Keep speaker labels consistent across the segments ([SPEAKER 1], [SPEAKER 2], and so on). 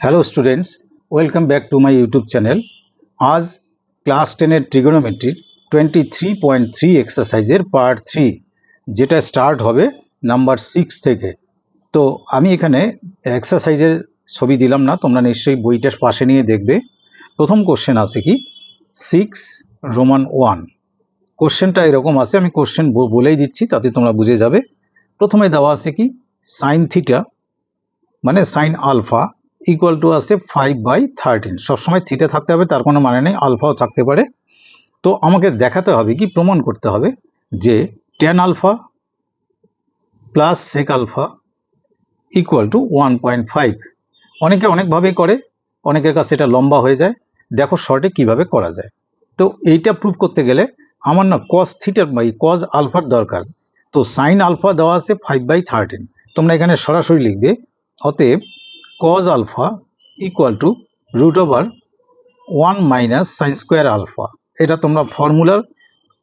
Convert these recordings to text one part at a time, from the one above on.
[SPEAKER 1] Hello students, welcome back to my YouTube channel. आज class 10 trigonometry 23.3 exercise part 3 যেটা start হবে number 6 থেকে। তো আমি এখানে এক্সারসাইজের ছবি দিলাম না, তোমরা নিশ্চয়ই বইটা পাশে নিয়ে দেখবে। প্রথম কোশ্চেন আছে কি 6 রোমান 1। কোশ্চেনটা এরকম আছে, আমি কোশ্চেন বলেই দিচ্ছি তাতে তোমরা বুঝে যাবে। প্রথমে দেওয়া আছে কি sin থিটা মানে sin আলফা ইকুয়াল টু আছে 5/13। সবসময় থিটা থাকতে হবে তার কোনো মানে নেই, আলফাও থাকতে পারে। তো আমাকে দেখাতে হবে কি, প্রমাণ করতে হবে যে tan alpha plus sec alpha equal to 1.5। অনেকে অনেকভাবে করে, অনেকের কাছে এটা লম্বা হয়ে যায়। দেখো শর্টে কিভাবে করা যায়। তো এইটা প্রুভ করতে গেলে আমার না cos থিটার বাই cos আলফার দরকার। তো sin আলফা দেওয়া আছে 5/13, তোমরা এখানে সরাসরি লিখবে অতএব cos alpha equal to √1 minus sine square alpha. এটা তোমরা ফর্মুলার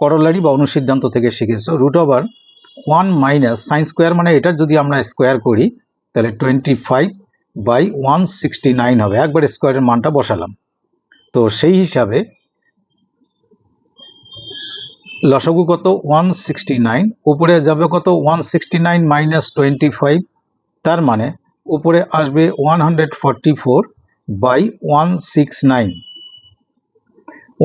[SPEAKER 1] করোলারি বা অনুসিদ্ধান্ত থেকে শিখেছো। √1 মাইনাস সাইন স্কোয়ার মানে এটার যদি আমরা স্কোয়ার করি তাহলে 25/169 হবে। একবার স্কোয়ারের মানটা বসালাম। তো সেই হিসাবে লসাগু কত 169, উপরে যাবে কত 169 মাইনাস 25, তার মানে উপরে আসবে 144/169।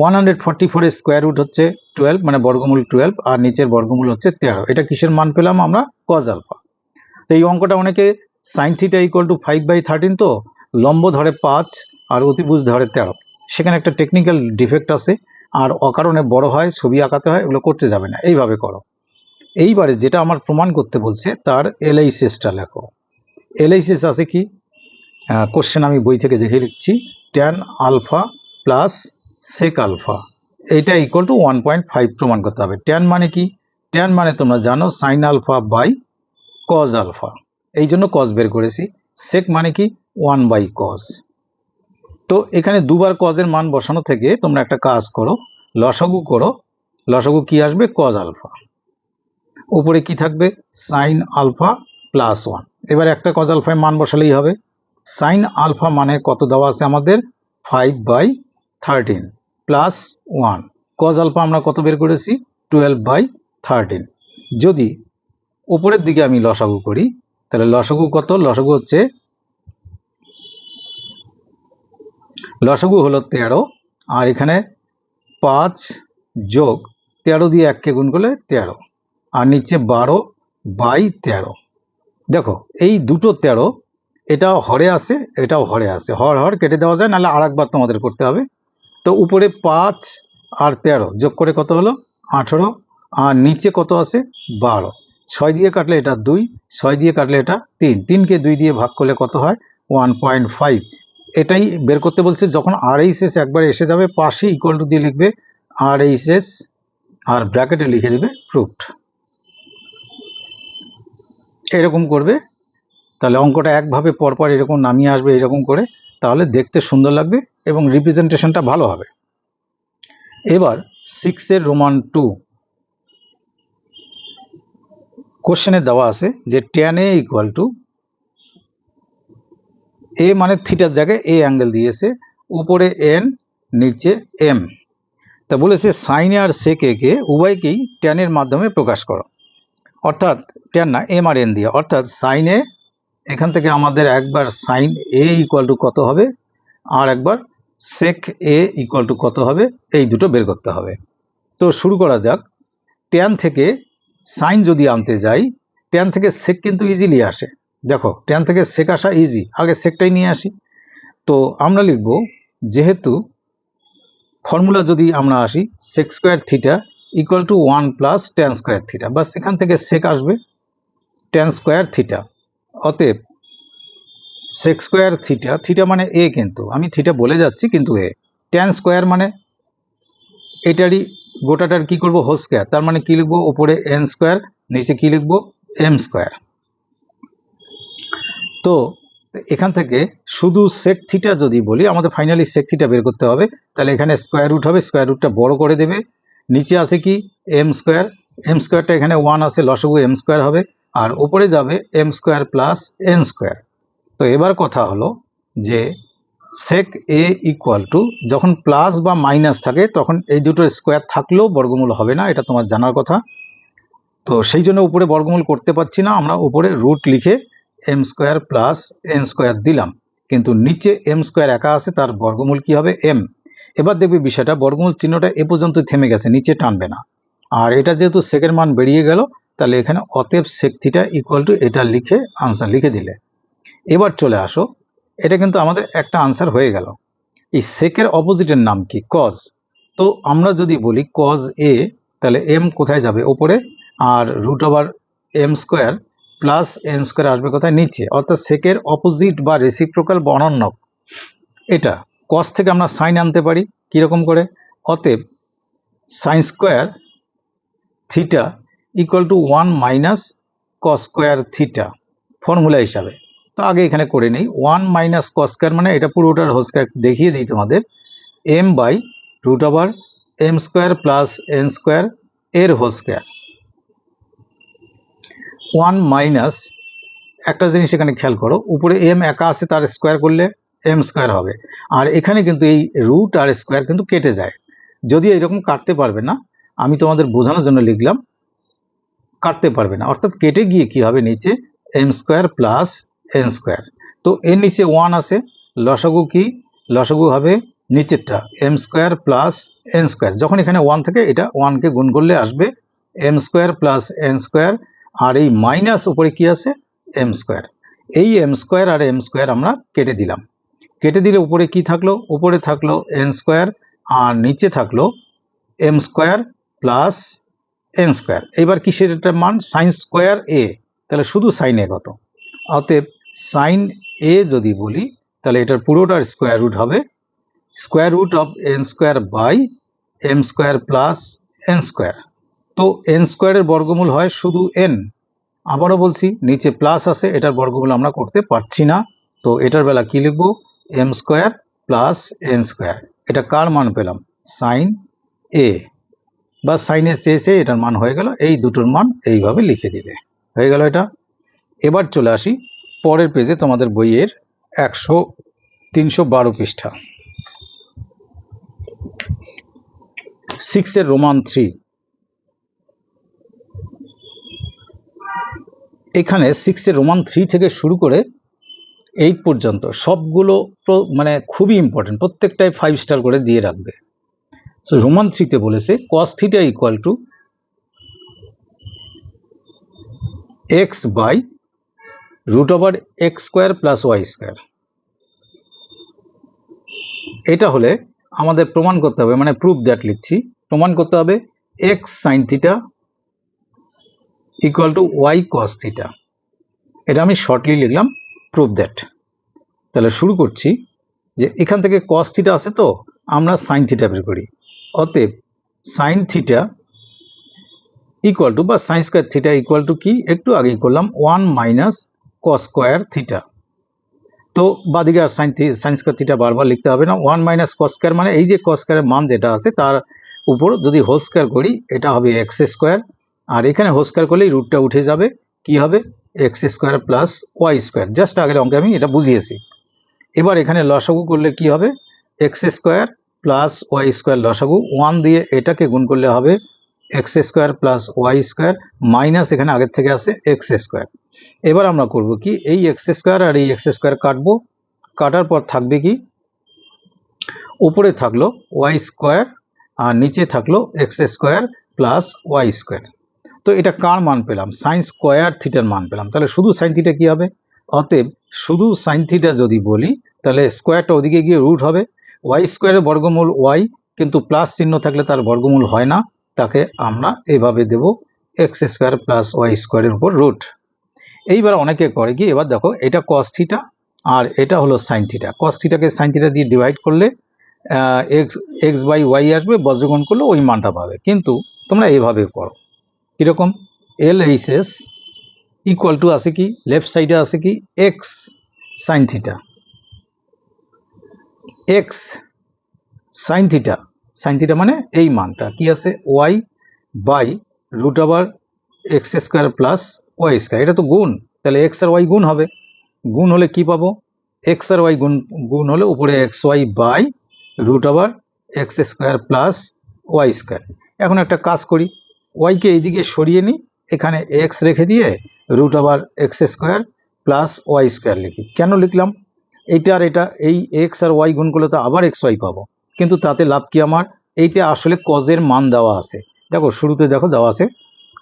[SPEAKER 1] 144 এর স্কোয়ার রুট হচ্ছে 12 মানে বর্গমূল 12, আর নিচের বর্গমূল হচ্ছে 13। এটা কিসের মান পেলাম আমরা? cos alpha. তো এই অঙ্কটা অনেকে sin থিটা ইকুয়াল টু 5/13, তো লম্ব ধরে 5 আর অতিভুজ ধরে 13। সেখানে একটা টেকনিক্যাল ডিফেক্ট আছে, আর অকারণে বড় হয়, ছবি আঁকাতে হয়, এগুলো করতে যাবে না, এইভাবে করো। এইবারে যেটা আমার প্রমাণ করতে বলছে তার এলএইচএসটা লেখো। এলএইচএস আছে কি, কোশ্চেন আমি বই থেকে দেখে লিখছি, tan alpha plus sec alpha এইটা ইকুয়াল টু 1.5 প্রমাণ করতে হবে। tan মানে কি? tan মানে তোমরা জানো sin alpha by cos alpha, এই জন্য cos বের করেছি। sec মানে কি 1/cos। তো এখানে দুবার cos এর মান বসানো থেকে তোমরা একটা কাজ করো, লসাগু করো। লসাগু কি আসবে? cos alpha. উপরে কি থাকবে? sin alpha plus 1। এবার একটা cos আলফায় মান বসালেই হবে। sin আলফা মানে কত দেওয়া আছে আমাদের? 5/13 প্লাস 1। cos আলফা আমরা কত বের করেছি? 12/13। যদি উপরের দিকে আমি লসাগু করি তাহলে লসাগু কত? লসাগু হচ্ছে, লসাগু হলো 13, আর এখানে 5 যোগ 13 দিয়ে 1কে গুণ করলে 13, আর নিচে 12/13। দেখো এই দুটো 13, এটা হরে আছে, এটাও হরে আছে, হর কেটে দেওয়া যায়, নাহলে আর একবার তোমাদের করতে হবে। তো উপরে 5 আর 13 যোগ করে কত হলো? 18, আর নিচে কত আছে? 12। 6 দিয়ে কাটলে এটা 2, 6 দিয়ে কাটলে এটা 3, 3কে 2 দিয়ে ভাগ করলে কত হয়? 1.5। এটাই বের করতে বলছে। যখন RHS একবার এসে যাবে পাশে ইকুয়াল টু দিয়ে লিখবে RHS, আর ব্র্যাকেটে লিখে দেবে প্রুফড। এরকম করবে, তাহলে অঙ্কটা একভাবে পরপর এরকম নামিয়ে আসবে এরকম করে, তাহলে দেখতে সুন্দর লাগবে এবং রিপ্রেজেন্টেশনটা ভালো হবে। এবার 6 এর রোমান 2 কোশ্চেনে দেওয়া আছে যে tan a ইকুয়াল টু, এ মানে থিটার জায়গায় এ অ্যাঙ্গেল দিয়েছে, উপরে n নিচে m। তা বলেছে সাইন আর সেক এ কে উভয়কেই tan এর মাধ্যমে প্রকাশ করো। অর্থাৎ tan না, m আর n দিয়ে, অর্থাৎ সাইন এ, এখান থেকে আমাদের একবার সাইন এ ইকুয়াল টু কত হবে, আর একবার সেক এ ইকুয়াল টু কত হবে, এই দুটো বের করতে হবে। তো শুরু করা যাক। ট্যান থেকে সাইন যদি আনতে যাই, ট্যান থেকে সেক কিন্তু ইজিলি আসে। দেখো ট্যান থেকে সেক আসা ইজি, আগে সেকটাই নিয়ে আসি। তো আমরা লিখব, যেহেতু ফর্মুলা যদি আমরা আসি sec square theta equal to 1 plus tan square theta, বাস এখান থেকে সেক আসবে ট্যান স্কোয়ার থিটা। অতএব সেক স্কোয়ার থিটা, থিটা মানে এ, কিন্তু আমি থিটা বলে যাচ্ছি কিন্তু এ, ট্যান স্কোয়ার মানে এটারই গোটাটার কি করব? Whole square. তার মানে কি লিখবো? উপরে n স্কোয়ার, নিচে কি লিখবো? m square. তো এখান থেকে শুধু সেক থিটা যদি বলি, আমাদের ফাইনালি সেক থিটা বের করতে হবে, তাহলে এখানে স্কোয়ার রুট হবে, স্কোয়ার রুটটা বড় করে দেবে। নিচে আছে কি? m স্কোয়ার, m স্কোয়ারটা এখানে 1 আছে, লসাগু m স্কোয়ার হবে, আর উপরে যাবে m square plus n square. তো এবার কথা হলো যে সেক এ ইকুয়াল টু, যখন প্লাস বা মাইনাস থাকে তখন এই দুটোর স্কোয়ার থাকলেও বর্গমূল হবে না, এটা তোমার জানার কথা। তো সেই জন্য উপরে বর্গমূল করতে পারছি না, আমরা উপরে রুট লিখে m square plus N square দিলাম, কিন্তু নিচে এম স্কোয়ার একা আছে, তার বর্গমূল কি হবে? এম। এবার দেখবি বিষয়টা, বর্গমূল চিহ্নটা এ পর্যন্ত থেমে গেছে, নিচে টানবে না। আর এটা যেহেতু সেকের মান বেরিয়ে গেল, তাহলে এখানে অতএব সেক থিটা ইকুয়াল টু এটা লিখে আনসার লিখে দিলে। এবার চলে আসো, এটা কিন্তু আমাদের একটা আনসার হয়ে গেল। এই সেকের অপোজিটের নাম কি? কজ। তো আমরা যদি বলি কজ এ, তাহলে এম কোথায় যাবে? ওপরে, আর root over M square plus N square আসবে কোথায়? নিচে। অর্থাৎ সেকের অপোজিট বা রেসিপ্রোকাল বা অনন্যক এটা। কজ থেকে আমরা সাইন আনতে পারি, কিরকম করে? অতএব sign square theta equal to 1 minus cos square theta, formula হিসাবে। তো আগে এখানে করে নেই, 1 মাইনাস কস স্কোয়ার মানে এটা পুরোটার হোল স্কোয়ার দেখিয়ে দিই তোমাদের, m by root over M square plus N square এর হোল স্কোয়ার। 1 মাইনাস, একটা জিনিস এখানে খেয়াল করো, উপরে এম একা আছে, তার স্কোয়ার করলে এম স্কোয়ার হবে। আর এখানে কিন্তু এই রুট আর স্কোয়ার কিন্তু কেটে যায়, যদিও এরকম কাটতে পারবে না, আমি তোমাদের বোঝানোর জন্য লিখলাম, কাটতে পারবে না। অর্থাৎ কেটে গিয়ে কি হবে? নিচে m square plus N square. তো এর নিচে 1 আছে, লসাগু কি? লসাগু হবে নিচেরটা M square plus N square. যখন এখানে 1 থাকে, এটা 1কে গুণ করলে আসবে M square plus N square, আর এই মাইনাস উপরে কি আছে? M square. এই এম স্কোয়ার আর এম স্কোয়ার আমরা কেটে দিলাম, কেটে দিলে উপরে কি থাকলো? উপরে থাকলো এন স্কোয়ার, আর নিচে থাকলো m square plus N square. এবার কিসের এটার মান? সাইন স্কোয়ার এ, তাহলে শুধু সাইন এ কত? অতএব সাইন এ যদি বলি, তাহলে এটার পুরোটার স্কোয়ার রুট হবে square root of n square by m square plus N square. তো এন স্কোয়ারের বর্গমূল হয় শুধু এন। আবারও বলছি, নিচে প্লাস আছে, এটার বর্গমূল আমরা করতে পারছি না, তো এটার বেলা কি লিখবো? M square plus N square. এটা কার মান পেলাম? সাইন এ বা সাইনে চেয়েছে, এটার মান হয়ে গেল। এই দুটোর মান এইভাবে লিখে দিলে হয়ে গেল এটা। এবার চলে আসি পরের পেজে, তোমাদের বইয়ের 312 পৃষ্ঠা, 6 এর রোমান 3। এখানে 6 এর রোমান 3 থেকে শুরু করে 8 পর্যন্ত সবগুলো মানে খুবই ইম্পর্টেন্ট, প্রত্যেকটাই 5 স্টার করে দিয়ে রাখবে। সো রোমান 3 তে বলেছে cos theta equal to x by root over x square plus Y square. এটা হলে আমাদের প্রমাণ করতে হবে, মানে প্রুফ দ্যাট লিখছি, প্রমাণ করতে হবে x sine theta equal to y cos theta. এটা আমি শর্টলি লিখলাম প্রুফ দ্যাট। তাহলে শুরু করছি, যে এখান থেকে কস থিটা আছে, তো আমরা সাইন থিটা বের করি। অতএব সাইন থিটা ইকুয়াল টু বা sign square theta equal to কি? একটু আগেই করলাম 1 মাইনাস কস স্কোয়ার থিটা। তো বাদিকে আর সাইন স্কোয়ার থিটা বারবার লিখতে হবে না। 1 মাইনাস কস স্কোয়ার মানে এই যে কস স্কোয়ারের মান যেটা আছে তার উপর যদি হোল স্কোয়ার করি, এটা হবে এক্স স্কোয়ার, আর এখানে হোল স্কোয়ার করলেই রুটটা উঠে যাবে, কি হবে? X square plus Y square. Just আগের অঙ্কে আমি এটা বুঝিয়েছি। এবার এখানে লসাগু করলে কি হবে? X square plus Y square লসাগু, 1 দিয়ে এটাকে গুণ করলে হবে x square plus Y square, minus এখানে আগের থেকে আছে এক্স স্কোয়ার। এবার আমরা করব কি? এই এক্স স্কোয়ার আর এই এক্স স্কোয়ার কাটবো, কাটার পর থাকবে কি? উপরে থাকলো ওয়াই স্কোয়ার আর নিচে থাকলো x square plus Y square. তো এটা কার মান পেলাম? সাইন স্কোয়ার থিটার মান পেলাম। তাহলে শুধু সাইন থিটা কি হবে? অতএব শুধু সাইন থিটা যদি বলি, তাহলে স্কোয়ারটা ওদিকে গিয়ে রুট হবে, ওয়াই স্কোয়ারের বর্গমূল ওয়াই, কিন্তু প্লাস চিহ্ন থাকলে তার বর্গমূল হয় না, তাকে আমরা এভাবে দেব এক্স স্কোয়ার প্লাস ওয়াই স্কোয়ারের উপর রুট। এইবার অনেকে করে কি, এবার দেখো এটা কস থিটা আর এটা হলো সাইন থিটা, কস থিটাকে সাইন থিটা দিয়ে ডিভাইড করলে এক্স বাই ওয়াই আসবে, বজ্রগুণ করলে ওই মানটা পাবে। কিন্তু তোমরা এইভাবে করো, কিরকম? L H S equal to আছে কি? লেফট সাইডে আছে কি? X sine theta, x sine theta, sine theta মানে এই মানটা কি আছে? Y by root over x square plus Y square. এটা তো গুণ, তাহলে এক্স আর ওয়াই গুণ হবে, গুণ হলে কি পাবো? এক্স আর ওয়াই গুণ হলে উপরে x y by root over x square plus Y square. এখন একটা কাজ করি, ওয়াইকে এইদিকে সরিয়ে নিই, এখানে এক্স রেখে দিয়ে root over x square plus Y square লিখি। কেন লিখলাম? এইটা আর এটা, এই এক্স আর ওয়াই গুণ করলে তো আবার এক্স ওয়াই পাবো, কিন্তু তাতে লাভ কি আমার? এইটা আসলে কজের মান দেওয়া আছে, দেখো শুরুতে দেখো দেওয়া আছে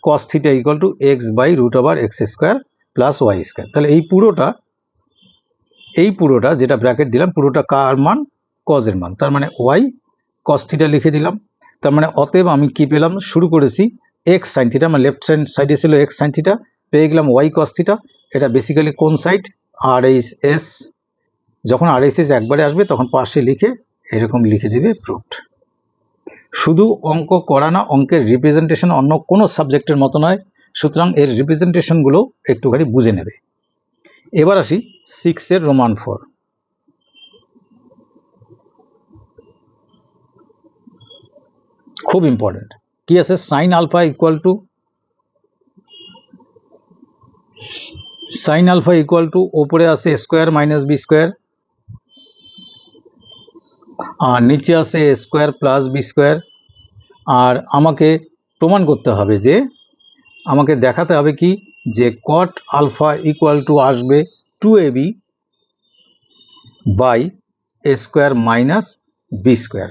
[SPEAKER 1] cos theta equal to x by root over x square plus Y square. তাহলে এই পুরোটা যেটা ব্র্যাকেট দিলাম পুরোটা কার মান? কজের মান। তার মানে ওয়াই কস থিটা লিখে দিলাম। তার মানে অতএব আমি কি পেলাম? শুরু করেছি এক্স সাইন থিটা, মানে লেফট হ্যান্ড সাইডে ছিল এক্স সাইন থিটা, পেয়ে গেলাম ওয়াই কস থিটা। এটা বেসিক্যালি কোন সাইড? আর এইচ এস। যখন আর এইচ এস একবারে আসবে তখন পাশে লিখে এরকম লিখে দিবে প্রুফড। শুধু অঙ্ক করা না, অঙ্কের রিপ্রেজেন্টেশন অন্য কোনো সাবজেক্টের মতো নয়, সুতরাং এর রিপ্রেজেন্টেশনগুলো একটুখানি বুঝে নেবে। এবার আসি 6 এর রোমান 4। খুব ইম্পর্টেন্ট। কি আছে? সাইন আলফা ইকুয়াল টু ওপরে আছে স্কোয়ার মাইনাস বি স্কোয়ার, আর নিচে আছে স্কোয়ার প্লাস বি স্কোয়ার। আর আমাকে প্রমাণ করতে হবে যে, আমাকে দেখাতে হবে কি, যে কট আলফা ইকুয়াল টু আসবে 2ab by A square minus B square.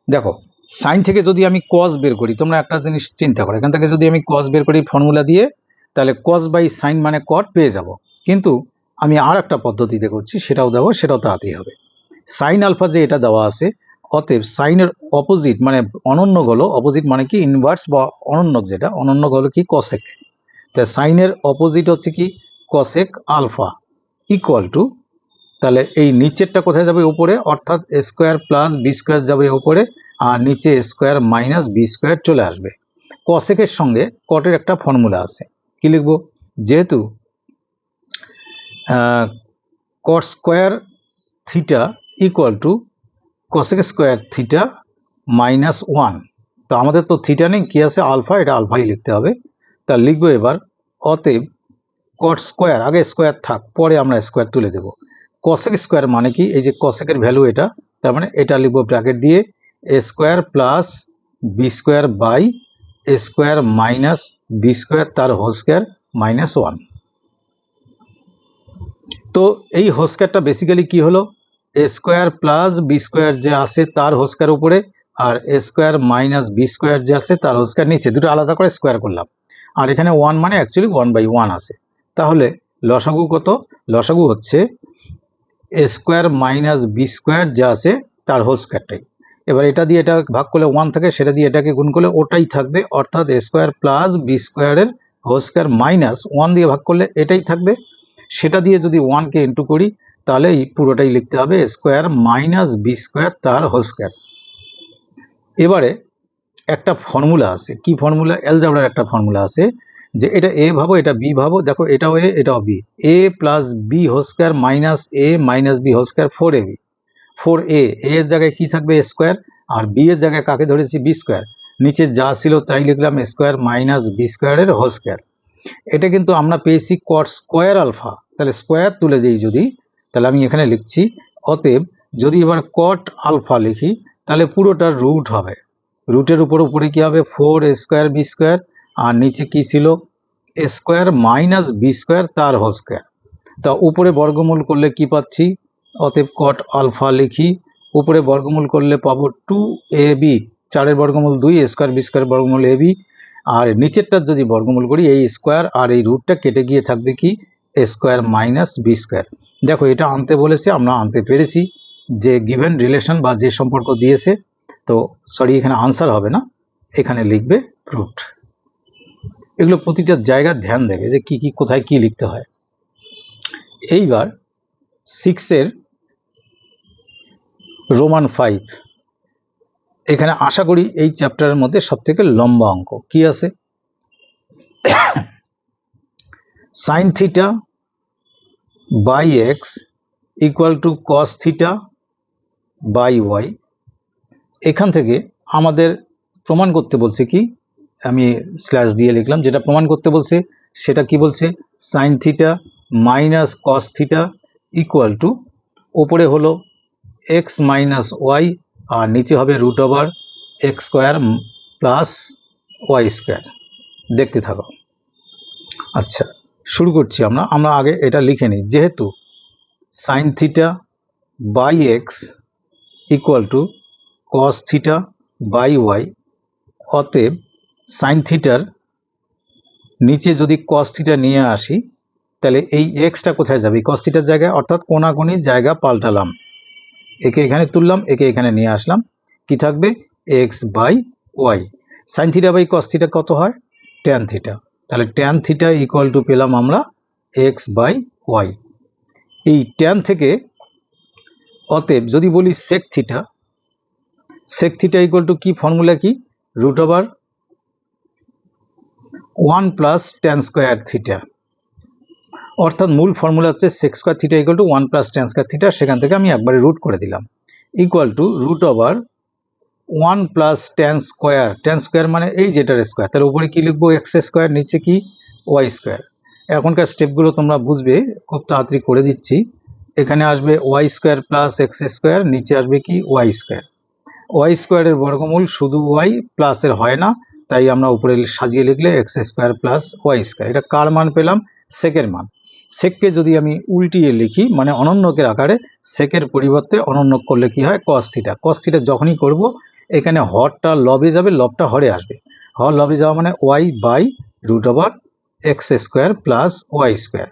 [SPEAKER 1] দেখো সাইন থেকে যদি আমি কস বের করি, তোমরা একটা জিনিস চিন্তা করো, এখান থেকে যদি আমি কস বের করি ফর্মুলা দিয়ে, তাহলে কস বাই সাইন মানে কট পেয়ে যাব। কিন্তু আমি আর একটা পদ্ধতিতে করছি, সেটাও দেবো, সেটাও তাড়াতাড়ি হবে। সাইন আলফা যে এটা দেওয়া আছে, অতএব সাইনের অপোজিট মানে অনন্যক হলো, অপোজিট মানে কি ইনভার্স বা অনন্যক, যেটা অনন্যক হলো কি কসেক। তা সাইনের অপোজিট হচ্ছে কি কসেক আলফা ইকুয়াল টু, তাহলে এই নিচেরটা কোথায় যাবে? উপরে, অর্থাৎ স্কোয়ার প্লাস বি স্কোয়ার যাবে উপরে, আর নিচে স্কোয়ার মাইনাস বি স্কোয়ার চলে আসবে। কসেকের সঙ্গে কটের একটা ফর্মুলা আছে, কি লিখব? যেহেতু cot square theta equal two cosec square theta minus 1, তো আমাদের তো থিটা নেই, কি আছে? আলফা, এটা আলফাই লিখতে হবে। তা লিখবো এবার, অতএব কট স্কোয়ার, আগে স্কোয়ার থাক, পরে আমরা স্কোয়ার তুলে দেব। কসেক স্কোয়ার মানে কি? এই যে কসেকের ভ্যালু এটা, তার মানে এটা লিখবো ব্র্যাকেট দিয়ে A square plus B square by A square minus B square তার হোল স্কোয়ার মাইনাস 1। তো এই হোল স্কোয়ারটা বেসিক্যালি কি হলো? A square plus B square যে আছে তার হোল স্কোয়ার উপরে, আর A square minus B square যে আছে তার হোল স্কোয়ার নিচে, দুটো আলাদা করে স্কোয়ার করলাম। আর এখানে 1 মানে অ্যাকচুয়ালি 1/1 আছে। তাহলে লসাগু কত? লসাগু হচ্ছে এ স্কোয়ার মাইনাস বি স্কোয়ার যা আছে তার হোল স্কোয়ারটাই। এবার এটা দিয়ে এটা ভাগ করলে 1 থাকে, সেটা দিয়ে এটাকে গুণ করলে ওটাই থাকবে, অর্থাৎ এ স্কোয়ার প্লাস বি স্কোয়ারের হোল স্কোয়ার মাইনাস 1 দিয়ে ভাগ করলে এটাই থাকবে। সেটা দিয়ে যদি 1কে ইন্টু করি, তাহলে এই পুরোটাই লিখতে হবে স্কোয়ার মাইনাস বি স্কোয়ার তার হোল স্কোয়ার। এবারে একটা ফর্মুলা আছে, কি ফর্মুলা? অ্যালজেব্রার একটা ফর্মুলা আছে, যে এটা এ ভাবো, এটা বি ভাবো, দেখো এটাও এ এটাও B, A plus B whole square minus A minus B whole square 4ab। 4a এর জায়গায় কি থাকবে? স্কোয়ার, আর বি এর জায়গায় কাকে ধরেছি? B square. নিচে যা ছিল তাই লিখলাম স্কোয়ার মাইনাস বি স্কোয়ারের হোল স্কোয়ার। এটা কিন্তু আমরা পেয়েছি কট স্কোয়ার আলফা, তাহলে স্কোয়ার তুলে দিই যদি, তাহলে আমি এখানে লিখছি অতএব যদি এবার কট আলফা লিখি, তাহলে পুরোটা রুট হবে, রুটের উপরে কি হবে? 4 স্কোয়ার বি স্কোয়ার, আর নিচে কি ছিল? স্কোয়ার মাইনাস বি স্কোয়ার তার হোল স্কোয়ার। তা উপরে বর্গমূল করলে কি পাচ্ছি? অতএব কট আলফা লিখি, উপরে বর্গমূল করলে পাবো 2ab, 4-এর বর্গমূল 2, স্কোয়ার বি স্কোয়ার বর্গমূল ab, আর নিচেরটা যদি বর্গমূল করি এই স্কোয়ার আর এই রুটটা কেটে গিয়ে থাকবে কি? Square minus B square. দেখো এটা আনতে বলেছে, আমরা আনতে পেরেছি, যে গিভেন রিলেশন বা যে সম্পর্ক দিয়েছে। তো সরি, এখানে আনসার হবে না, এখানে লিখবে প্রুফড। এগুলো প্রতিটা জায়গায় ধ্যান দেবে যে কি কি কোথায় কি লিখতে হয়। এইবার 6-এর রোমান 5, এখানে আশা করি এই চ্যাপ্টারের মধ্যে সবথেকে লম্বা অঙ্ক কি আছে? Sine theta by x equal to cos theta by y. এখান থেকে আমাদের প্রমাণ করতে বলছে কি, আমি স্ল্যাশ দিয়ে লিখলাম, যেটা প্রমাণ করতে বলছে সেটা কি বলছে? Sine theta minus cos theta equal to ওপরে হলো এক্স মাইনাস ওয়াই আর নিচে হবে root over x square plus Y square. দেখতে থাকো। আচ্ছা, শুরু করছি আমরা আগে এটা লিখে নিই। যেহেতু sine theta by x equal to cos theta by y, অতএব সাইন থিটার নিচে যদি কস থিটা নিয়ে আসি তাহলে এই এক্সটা কোথায় যাবে? কস থিটার জায়গায়, অর্থাৎ কোনাকুনি জায়গা পাল্টালাম। একে এখানে তুললাম, একে এখানে নিয়ে আসলাম। কি থাকবে? X by y. Sine theta by cos theta কত হয়? Tan theta. তাহলে ট্যান থিটা ইকুয়াল টু পেলাম আমরা এক্স বাই ওয়াই। এই ট্যান থেকে অতএব যদি বলি sec theta, sec theta equal to কি ফর্মুলা কি? Root over 1 plus tan square theta. অর্থাৎ মূল ফর্মুলা হচ্ছে sec square theta equal to 1 plus tan square theta. সেখান থেকে আমি একবারে রুট করে দিলাম। Equal to root over 1 plus tan square. Tan square মানে এই যেটার স্কোয়ার, তাহলে উপরে কি লিখবো? এক্স স্কোয়ার, নিচে কি? Y square. এখনকার স্টেপগুলো তোমরা বুঝবে, খুব তাড়াতাড়ি করে দিচ্ছি। এখানে আসবে y square plus x square, নিচে আসবে কি? Y square. ওয়াই স্কোয়ারের বর্গমূল শুধু ওয়াই, প্লাসের হয় না, তাই আমরা উপরে সাজিয়ে লিখলে x square plus Y square. এটা কার মান পেলাম? সেকের মান। সেককে যদি আমি উল্টিয়ে লিখি, মানে অনন্যকের আকারে, সেকের পরিবর্তে অনন্যক করলে কি হয়? Cos theta. কস থিটা যখনই করব, এখানে হরটা লবে যাবে, লবটা হরে আসবে। হর লবে যাওয়া মানে y by root over x square plus Y square.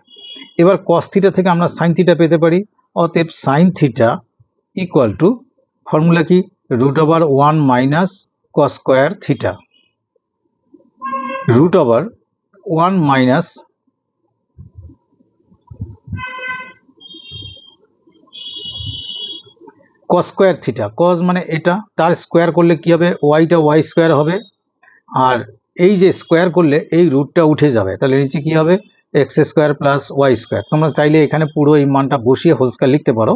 [SPEAKER 1] এবার কস থিটা থেকে আমরা সাইন থিটা পেতে পারি। অতএব sine theta equal to formula কি? Root over 1 minus cos square theta. Root over 1 minus cos square theta. Cos মানে এটা, তার স্কোয়ার করলে কি হবে? ওয়াইটা ওয়াই স্কোয়ার হবে, আর এই যে স্কোয়ার করলে এই রুটটা উঠে যাবে, তাহলে নিচে কি হবে? X square plus Y square. তোমরা চাইলে এখানে পুরো এই মানটা বসিয়ে হোলস্কার লিখতে পারো,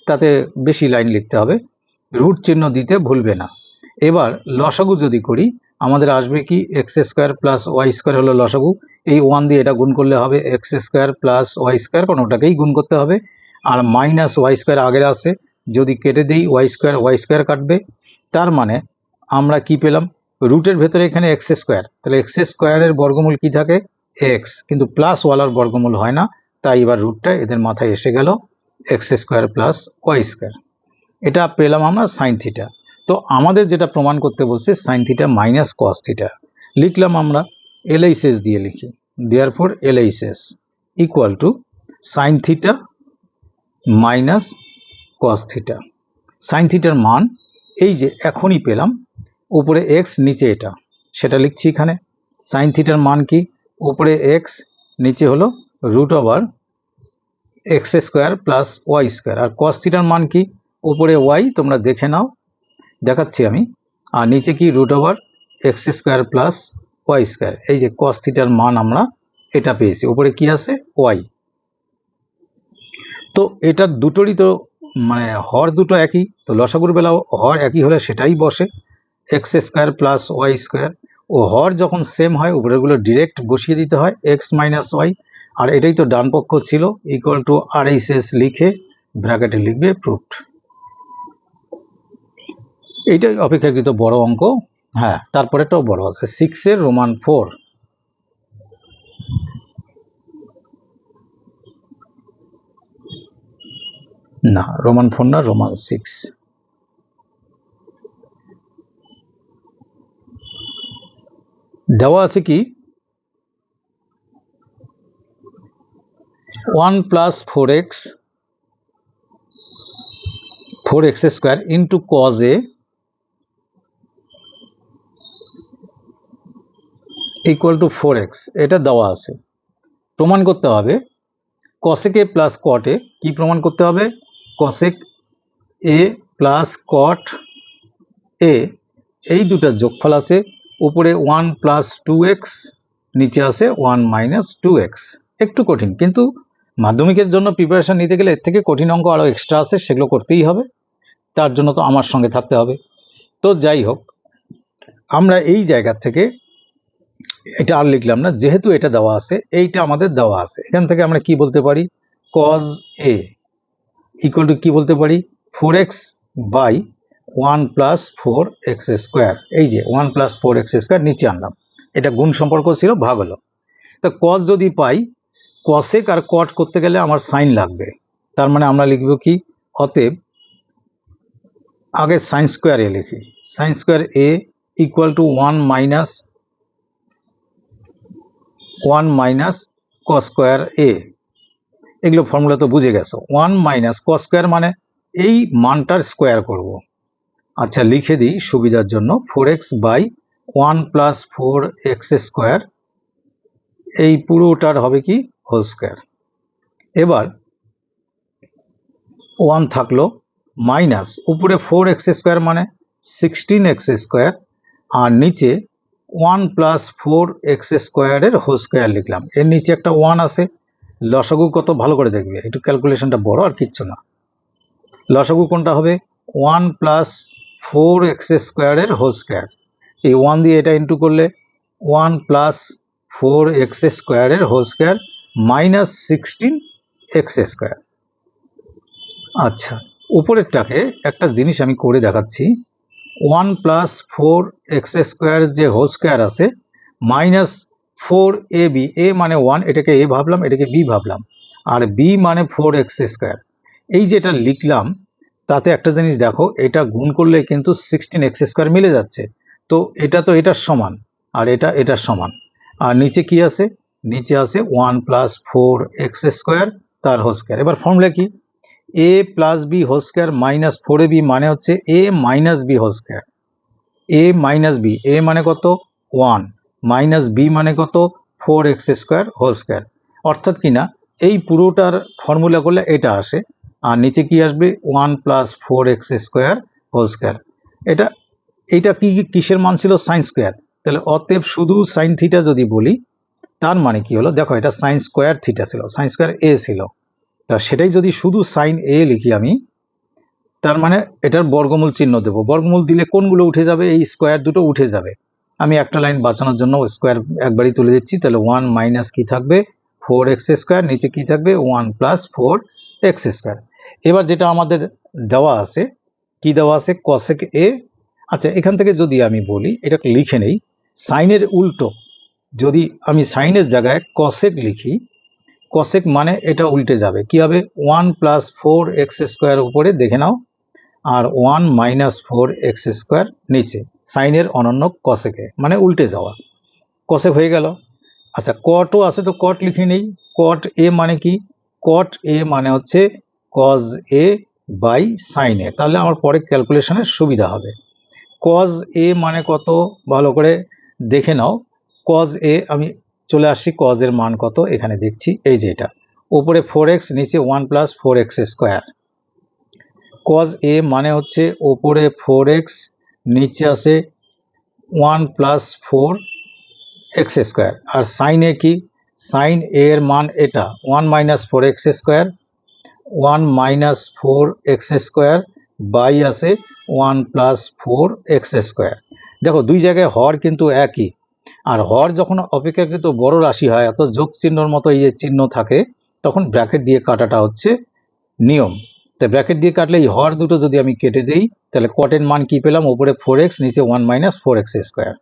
[SPEAKER 1] তাতে বেশি লাইন লিখতে হবে, রুট চিহ্ন দিতে ভুলবে না। এবার লসাগু যদি করি, আমাদের আসবে কি? X square plus Y square হলো লসাগু। এই 1 দিয়ে এটা গুণ করলে হবে x square plus Y square, কারণ ওটাকেই গুণ করতে হবে। আর মাইনাস ওয়াই স্কোয়ার আগের আছে, যদি কেটে দিই ওয়াই স্কোয়ার কাটবে। তার মানে আমরা কি পেলাম? রুটের ভেতরে এখানে এক্স স্কোয়ার, তাহলে এক্স স্কোয়ারের বর্গমূল কি থাকে? এক্স, কিন্তু প্লাস ওয়ালার বর্গমূল হয় না, তাই এবার রুটটা এদের মাথায় এসে গেল x square plus Y square. এটা পেলাম আমরা সাইন থিটা। তো আমাদের যেটা প্রমাণ করতে বলছে sine theta minus cos theta, লিখলাম আমরা এলএইচএস দিয়ে লিখি। Therefore LHS equal to sine theta minus cos theta. Sine থিটার মান এই যে এখনই পেলাম, উপরে এক্স, নিচে এটা, সেটা লিখছি এখানে। সাইন থিটার মান কি? উপরে এক্স, নিচে হলো root over x square plus Y square. আর কস থিটার মান কি? উপরে ওয়াই, তোমরা দেখে নাও, দেখাচ্ছি আমি, আর নিচে কি? Root over x square plus Y square. এই যে কস থিটার মান আমরা এটা পেয়েছি, উপরে কি আছে? ওয়াই। তো এটা দুটোরই তো মানে হর দুটো একই, তো লসাগুর বেলাও হর একই হলে সেটাই বসে, X square plus Y square. ও হর যখন সেম হয়, উপরেগুলো ডিরেক্ট বসিয়ে দিতে হয়, এক্স মাইনাস ওয়াই। আর এটাই তো ডান পক্ষ ছিল, ইকুয়াল টু আরএইচএস লিখে ব্র্যাকেটে লিখবে প্রুফড। এইটাই অপেক্ষাকৃত বড় অঙ্ক। হ্যাঁ, তারপরেটাও বড় আছে, 6 রোমান 4। না, রোমান 4 না, রোমান 6। দেওয়া আছে কি? 1 plus 4x square into cos এ ইকুয়াল টু 4x, এটা দেওয়া আছে। প্রমাণ করতে হবে কসেক এ প্লাস কট এ। কি প্রমাণ করতে হবে? কসেক এ প্লাস কট এ, এই দুটার যোগফল আছে, উপরে 1 প্লাস 2x, নিচে আছে 1 মাইনাস 2x। একটু কঠিন, কিন্তু মাধ্যমিকের জন্য প্রিপারেশন নিতে গেলে এর থেকে কঠিন অঙ্ক আরও এক্সট্রা আছে, সেগুলো করতেই হবে, তার জন্য তো আমার সঙ্গে থাকতে হবে। তো যাই হোক, আমরা এই জায়গা থেকে এটা আর লিখলাম না, যেহেতু এটা দেওয়া আছে, এইটা আমাদের দেওয়া আছে, এখান থেকে আমরা কি বলতে পারি? কজ এ ইকুয়াল টু কি বলতে পারি 4x by 1 plus 4x square. এই যে 1 প্লাস 4x স্কোয়ার নিচে আনলাম, এটা গুণ সম্পর্ক ছিল, ভাগ হলো। তা কস যদি পাই, কসেক আর কট করতে গেলে আমার সাইন লাগবে, তার মানে আমরা লিখব কি, অতএব আগে সাইন স্কোয়ার এ লিখি, sine square A equal to 1 minus cos square A. এগুলো ফর্মুলা তো বুঝে গেছো। 1 মাইনাস কস স্কোয়ার মানে এই মানটার স্কোয়ার করব। আচ্ছা লিখে দিই সুবিধার জন্য, 4x by 1 plus 4x square, এই পুরোটার হবে কি হোল স্কোয়ার। এবার 1 থাকলো, মাইনাস উপরে 4x স্কোয়ার মানে 16x স্কোয়ার, আর নিচে 1 প্লাস 4x স্কোয়ারের হোল স্কোয়ার লিখলাম। এর নিচে একটা 1 আছে, লসাগু কত ভালো করে দেখবে, একটু ক্যালকুলেশনটা বড় আর কিচ্ছু না। লসাগু কোনটা হবে 1 প্লাস 4x স্কোয়ারের হোল স্কোয়ার, এই 1 দিয়ে এটা ইন্টু করলে 1 প্লাস 4x স্কোয়ারের whole square minus 16x square. আচ্ছা উপরেরটাকে একটা জিনিস আমি করে দেখাচ্ছি, 1 প্লাস 4x স্কোয়ার যে হোল স্কোয়ার আছে মাইনাস 4ab, এ মানে 1, এটাকে এ ভাবলাম, এটাকে বি ভাবলাম, আর বি মানে 4x স্কোয়ার। এই যেটা লিখলাম তাতে একটা জিনিস দেখো, এটা গুণ করলে কিন্তু 16x স্কোয়ার মিলে যাচ্ছে, তো এটা তো এটার সমান, আর এটা এটার সমান। আর নিচে কি আছে, নিচে আছে 1 প্লাস 4x স্কোয়ার তার হোল স্কোয়ার। এবার ফর্মুলা কি, A plus B whole square minus 4ab মানে হচ্ছে A minus B whole square. A minus B, A মানে কত 1, মাইনাস বি মানে কত 4x স্কোয়ার হোল স্কোয়ার। অর্থাৎ কিনা এই পুরোটার ফর্মুলা করলে এটা আসে, আর নিচে কি আসবে 1 plus 4x square whole square. এইটা কি কিসের মান ছিল, সাইন স্কোয়ার। তাহলে অতএব শুধু সাইন থিটা যদি বলি, তার মানে কি হলো, দেখো এটা সাইন স্কোয়ার থিটা ছিল, সাইন স্কোয়ার এ ছিল, তা সেটাই যদি শুধু সাইন এ লিখি আমি, তার মানে এটার বর্গমূল চিহ্ন দেবো। বর্গমূল দিলে কোনগুলো উঠে যাবে, এই স্কোয়ার দুটো উঠে যাবে। আমি একটা লাইন বাঁচানোর জন্য স্কোয়ার একবারই তুলে দিচ্ছি, তাহলে 1 মাইনাস কি থাকবে 4x স্কোয়ার, নিচে কি থাকবে 1 প্লাস 4x স্কোয়ার। এবার যেটা আমাদের দেওয়া আছে, কি দেওয়া আছে, কসেক এ। আচ্ছা এখান থেকে যদি আমি বলি, এটা লিখে নেই, সাইনের উল্টো যদি আমি সাইনের জায়গায় কসেক লিখি, কসেক মানে এটা উল্টে যাবে, কি হবে 1 প্লাস 4x স্কোয়ার উপরে দেখে নাও, আর 1 মাইনাস 4x স্কোয়ার নিচে, সাইনের অনন্য কসেকে মানে উল্টে যাওয়া, কসেক হয়ে গেল। আচ্ছা কটও আছে, তো কট লিখে নেই, কট এ মানে কি, কট এ মানে হচ্ছে কজ এ বাই সাইন এ, তাহলে আমার পরে ক্যালকুলেশনের সুবিধা হবে। কজ এ মানে কত ভালো করে দেখে নাও, কজ এ আমি চলে আসছি, কজ এর মান কত এখানে দেখছি, এই যে এটা উপরে 4x নিচে 1 প্লাস 4x স্কোয়ার। কজ এ মানে হচ্ছে ওপরে 4x নিচে আসে 1 প্লাস 4x স্কোয়ার, আর সাইন এ কি, সাইন এ এর মান এটা 1 minus 4x square, 1 minus 4x square by আছে 1 প্লাস 4x স্কোয়ার। দেখো দুই জায়গায় হর কিন্তু একই, আর হর যখন অপেক্ষাকৃত বড় রাশি হয়, অত যোগ চিহ্নর মতো এই যে চিহ্ন থাকে, তখন ব্র্যাকেট দিয়ে কাটাটা হচ্ছে নিয়ম। তাই ব্র্যাকেট দিয়ে কাটলে এই হর দুটো যদি আমি কেটে দিই, তাহলে কটের মান কি পেলাম, উপরে 4x নিচে 1 মাইনাস 4x স্কোয়ার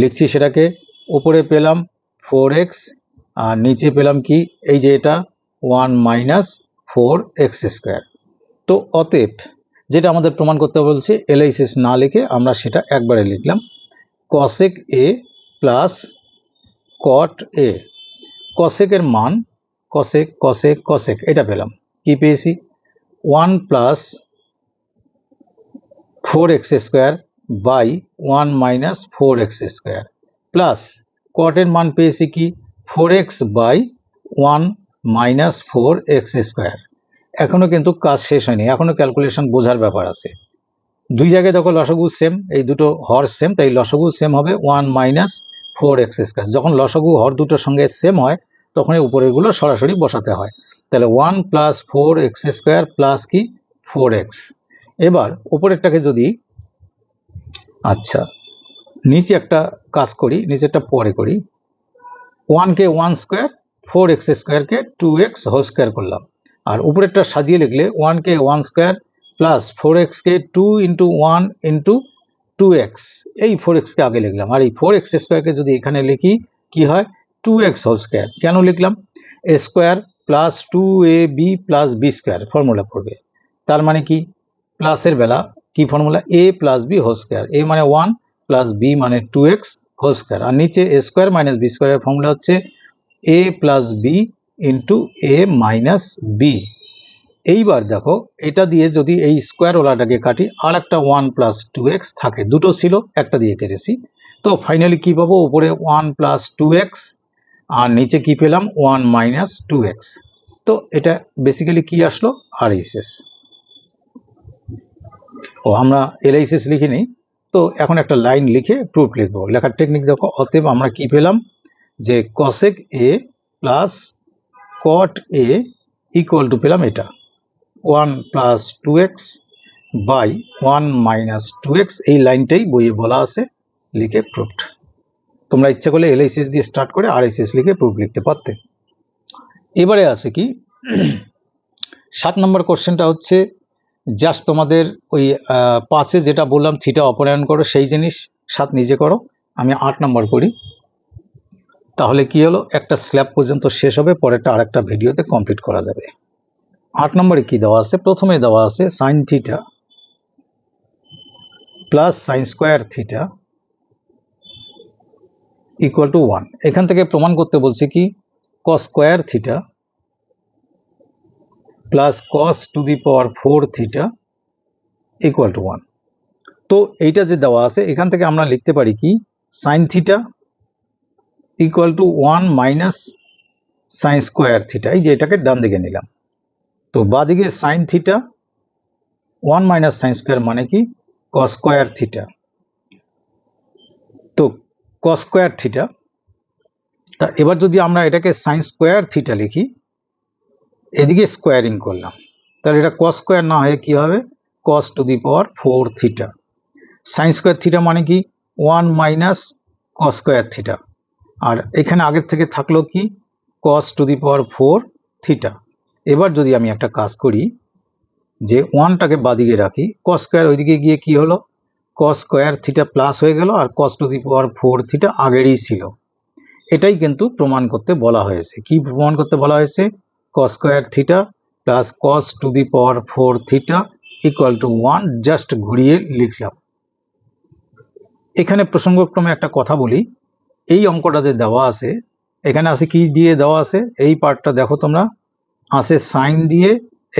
[SPEAKER 1] লিখছি, সেটাকে উপরে পেলাম 4x আর নিচে পেলাম কি, এই যে এটা 1 মাইনাস 4x স্কোয়ার। তো অতএব যেটা আমাদের প্রমাণ করতে বলছে, এলএইচএস না লিখে আমরা সেটা একবারে লিখলাম, কসেক এ প্লাস কট এ। কসেকের মান কসেক কসেক কসেক, এটা পেলাম, কি পেয়েছি 1 plus 4x square by 1 minus 4x square, plus কটের মান পেয়েছি কি 4x by 1 minus 4x square. এখনো কিন্তু কাজ শেষ হয়নি, এখনো ক্যালকুলেশন বোঝার ব্যাপার আছে। দুই জায়গায় দেখো লসাগু সেম, এই দুটো হর সেম, তাই লসাগু সেম হবে 1 মাইনাস 4x স্কোয়ার। যখন লসাগু হর দুটোর সঙ্গে সেম হয়, তখন এই উপরেরগুলো সরাসরি বসাতে হয়। তাহলে 1 প্লাস 4x স্কোয়ার প্লাস কি 4x। এবার উপরেরটাকে যদি, আচ্ছা নিচে একটা কাজ করি, নিচেরটা পরে করি, 1 কে 1 স্কোয়ার, 4x স্কোয়ারকে 2x হোল স্কোয়ার করলাম, আর উপরেরটা সাজিয়ে লিখলে 1কে 1 স্কোয়ার প্লাস 4xকে 2 ইন্টু 1 ইন্টু 2x, এই 4xকে আগে লিখলাম, আর এই 4x স্কোয়ারকে যদি এখানে লিখি কি হয় 2x হোল স্কোয়ার। কেন লিখলাম? a square plus 2ab plus b square formula করবে, তার মানে কি প্লাসের বেলা কি formula a plus b whole square, a মানে 1 প্লাস b মানে 2x হোল স্কোয়ার, আর নিচে a স্কোয়ার মাইনাস b স্কোয়ারের ফর্মুলা হচ্ছে a plus b into a minus b। এইবার দেখো এটা দিয়ে যদি এই স্কোয়ার ওলাটাকে কাটি আর একটা 1 প্লাস 2x থাকে, দুটো ছিল একটা দিয়ে কেটেছি, তো ফাইনালি কি পাবো উপরে 1 প্লাস 2x আর নিচে কি পেলাম 1 মাইনাস 2x। তো এটা বেসিক্যালি কি আসলো RHS। ও আমরা LHS লিখিনি, তো এখন একটা লাইন লিখে প্রুফ লিখবো। লেখার টেকনিক দেখো, অতএব আমরা কি পেলাম যে cosec A plus cot A equal to পেলাম এটা 1 plus 2x by 1 minus 2x। এই লাইনটাই বইয়ে বলা আছে, লিখে প্রুফড। তোমরা ইচ্ছা করলে LHS দিয়ে স্টার্ট করে RHS লিখে প্রুফ লিখতে পারতে। এবারে আছে কি 7 নম্বর কোশ্চেনটা হচ্ছে জাস্ট তোমাদের ওই 5-এ যেটা বললাম থিটা অপনয়ন করো সেই জিনিস 7 নিজে করো, আমি 8 নম্বর করি। তাহলে কি হলো একটা স্ল্যাব পর্যন্ত শেষ হবে, পরেরটা আরেকটা ভিডিওতে কমপ্লিট করা যাবে। 8 নম্বরে কি দেওয়া আছে? প্রথমে দেওয়া আছে sine theta plus sign square theta equal to 1। এখান থেকে প্রমাণ করতে বলছে কি কস square theta plus cos to the power 4 theta equal to 1। তো এইটা যে দেওয়া আছে এখান থেকে আমরা লিখতে পারি কি sign theta equal to 1 minus sine square theta, এই যে এটাকে ডান দিকে নিলাম। তো বাঁদিকে sine theta 1 minus sine square মানে কি কস স্কোয়ার থিটা। তো কস স্কোয়ার থিটা, তা এবার যদি আমরা এটাকে সাইন স্কোয়ার থিটা লিখি, এদিকে স্কোয়ারিং করলাম, তাহলে এটা কস স্কোয়ার না হয়ে কি হবে কস টু দি পাওয়ার 4 থিটা। সাইন স্কোয়ার থিটা মানে কি 1 মাইনাস কস স্কোয়ার থিটা, আর এখানে আগের থেকে থাকলো কি কস টু দি পাওয়ার 4 থিটা। এবার যদি আমি একটা কাজ করি যে 1টাকে বাদিকে রাখি, কস স্কোয়ার ওইদিকে গিয়ে কি হলো কস স্কোয়ার থিটা প্লাস হয়ে গেল, আর কস টু দি পাওয়ার 4 থিটা আগেরই ছিল। এটাই কিন্তু প্রমাণ করতে বলা হয়েছে। কি প্রমাণ করতে বলা হয়েছে? কস square theta plus cos to the power 4 theta equal to 1, just ঘুরিয়ে লিখলাম। এখানে প্রসঙ্গক্রমে একটা কথা বলি, এই অঙ্কটা যে দেওয়া আছে এখানে আছে কি দিয়ে দেওয়া আছে, এই পার্টটা দেখো তোমরা, আছে সাইন দিয়ে,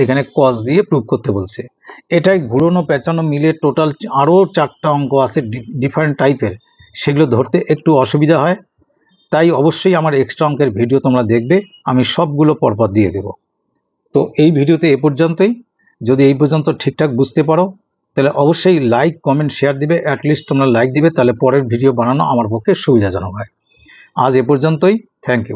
[SPEAKER 1] এখানে কস দিয়ে প্রুভ করতে বলছে। এটাই ঘুরোনো পেঁচানো মিলে টোটাল আরও 4টা অঙ্ক আছে ডিফারেন্ট টাইপের, সেগুলো ধরতে একটু অসুবিধা হয়, তাই অবশ্যই আমার এক্সট্রা অঙ্কের ভিডিও তোমরা দেখবে, আমি সবগুলো পরপর দিয়ে দেব। তো এই ভিডিওতে এ পর্যন্তই। যদি এই পর্যন্ত ঠিকঠাক বুঝতে পারো তাহলে অবশ্যই লাইক কমেন্ট শেয়ার দিবে, অ্যাটলিস্ট তোমরা লাইক দিবে, তাহলে পরের ভিডিও বানানো আমার পক্ষে সুবিধাজনক হয়। আজ এ পর্যন্তই, থ্যাংক ইউ।